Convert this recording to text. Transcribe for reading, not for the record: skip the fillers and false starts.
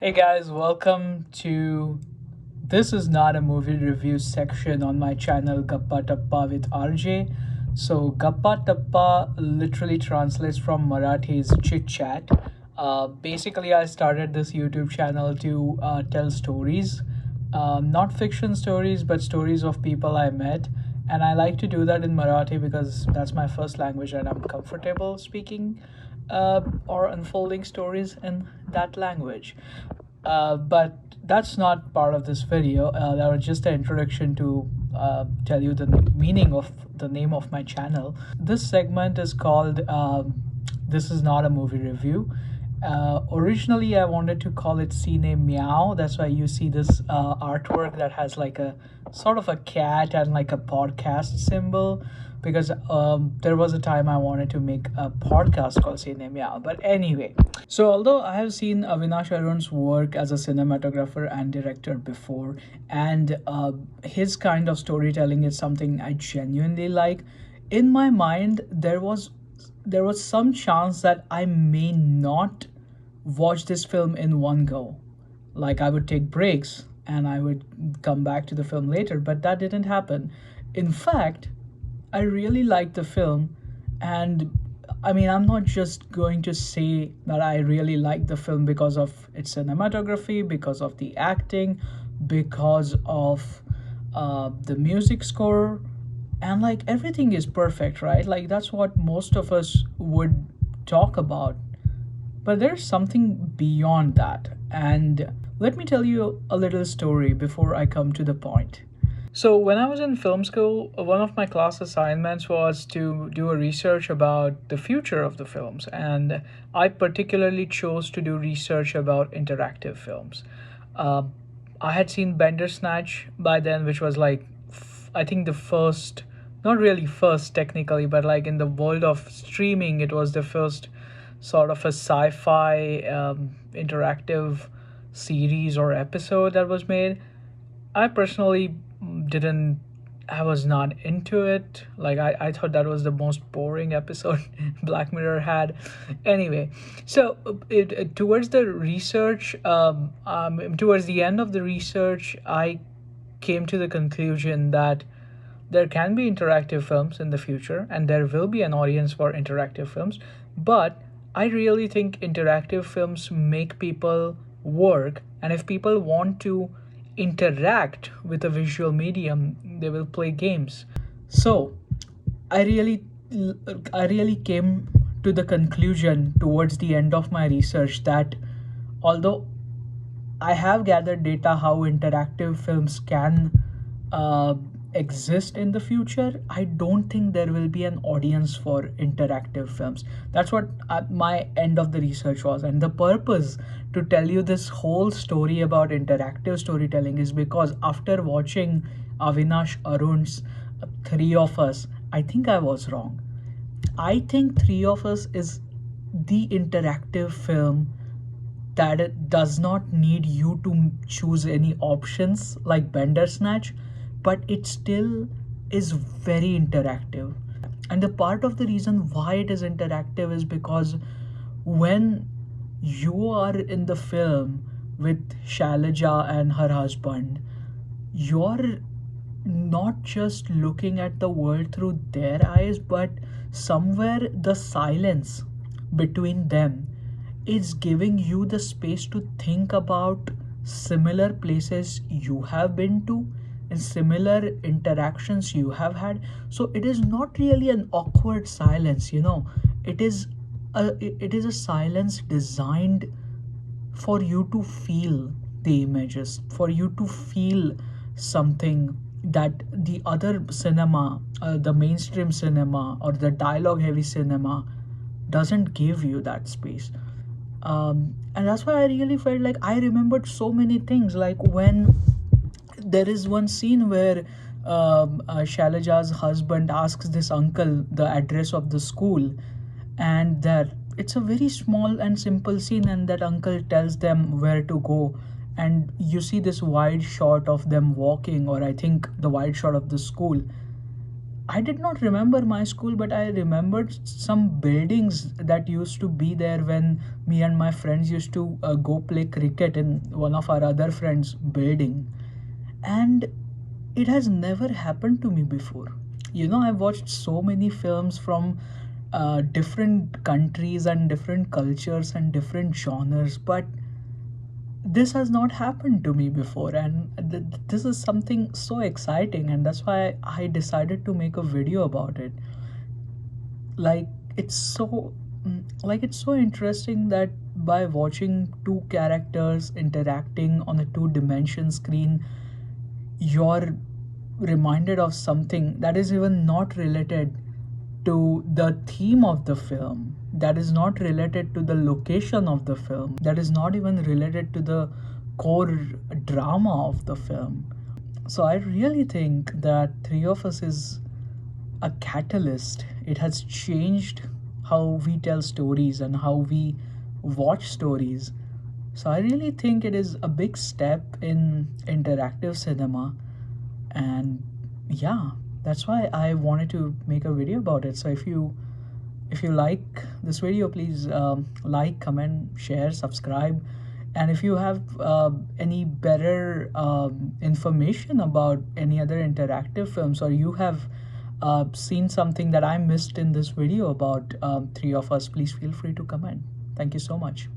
Hey guys, welcome to This is not a movie review section on my channel Gappa Tappa with RJ. So Gappa Tappa literally translates from Marathi's chit chat. Basically, I started this YouTube channel to tell stories, not fiction stories, but stories of people I met. And I like to do that in Marathi because that's my first language and I'm comfortable speaking or unfolding stories in that language. But that's not part of this video. That was just an introduction to tell you the meaning of the name of my channel. This segment is called This is not a movie review. Originally, I wanted to call it Cinemeow. That's why you see this artwork that has like a sort of a cat and like a podcast symbol. Because there was a time I wanted to make a podcast called Cinemeow. But anyway, so although I have seen Avinash Arun's work as a cinematographer and director before, and his kind of storytelling is something I genuinely like, in my mind there was some chance that I may not watch this film in one go. Like I would take breaks and I would come back to the film later, but that didn't happen. In fact, I really liked the film, and I mean, I'm not just going to say that I really like the film because of its cinematography, because of the acting, because of the music score, and like everything is perfect, right? Like that's what most of us would talk about. But there's something beyond that, and let me tell you a little story before I come to the point. So, when I was in film school, one of my class assignments was to do a research about the future of the films, and I particularly chose to do research about interactive films. Uh, I had seen Bandersnatch by then, which was like, I think the first, not really first technically, but like in the world of streaming, it was the first sort of a sci fi interactive series or episode that was made. I personally didn't I was not into it. Like I thought that was the most boring episode Black Mirror had. Anyway, so towards the research, towards the end of the research, I came to the conclusion that there can be interactive films in the future and there will be an audience for interactive films, but I really think interactive films make people work, and if people want to interact with a visual medium, they will play games. So I really I really came to the conclusion towards the end of my research that although I have gathered data how interactive films can uh, exist in the future, I don't think there will be an audience for interactive films. That's what my end of the research was. And the purpose to tell you this whole story about interactive storytelling is because after watching Avinash Arun's Three of Us, I think I was wrong. I think Three of Us is the interactive film that it does not need you to choose any options like Bandersnatch, but it still is very interactive. And the part of the reason why it is interactive is because when you are in the film with Shailaja and her husband, you're not just looking at the world through their eyes, but somewhere the silence between them is giving you the space to think about similar places you have been to and similar interactions you have had. So it is not really an awkward silence, it is a silence designed for you to feel the images, for you to feel something that the other cinema, the mainstream cinema or the dialogue heavy cinema doesn't give you that space. And that's why I really felt like I remembered so many things. Like when there is one scene where Shailaja's husband asks this uncle the address of the school, and that it's a very small and simple scene, and that uncle tells them where to go, and you see this wide shot of them walking, or I think the wide shot of the school. I did not remember my school, but I remembered some buildings that used to be there when me and my friends used to go play cricket in one of our other friends' building. And it has never happened to me before. I've watched so many films from different countries and different cultures and different genres, but this has not happened to me before, and this is something so exciting, and that's why I decided to make a video about it. like it's so it's so interesting that by watching two characters interacting on a two-dimension screen, you're reminded of something that is even not related to the theme of the film, that is not related to the location of the film, that is not even related to the core drama of the film. So I really think that Three of Us is a catalyst. It has changed how we tell stories and how we watch stories. So I really think it is a big step in interactive cinema. And yeah, that's why I wanted to make a video about it. So if you like this video, please like, comment, share, subscribe. And if you have any better information about any other interactive films, or you have seen something that I missed in this video about Three of Us, please feel free to comment. Thank you so much.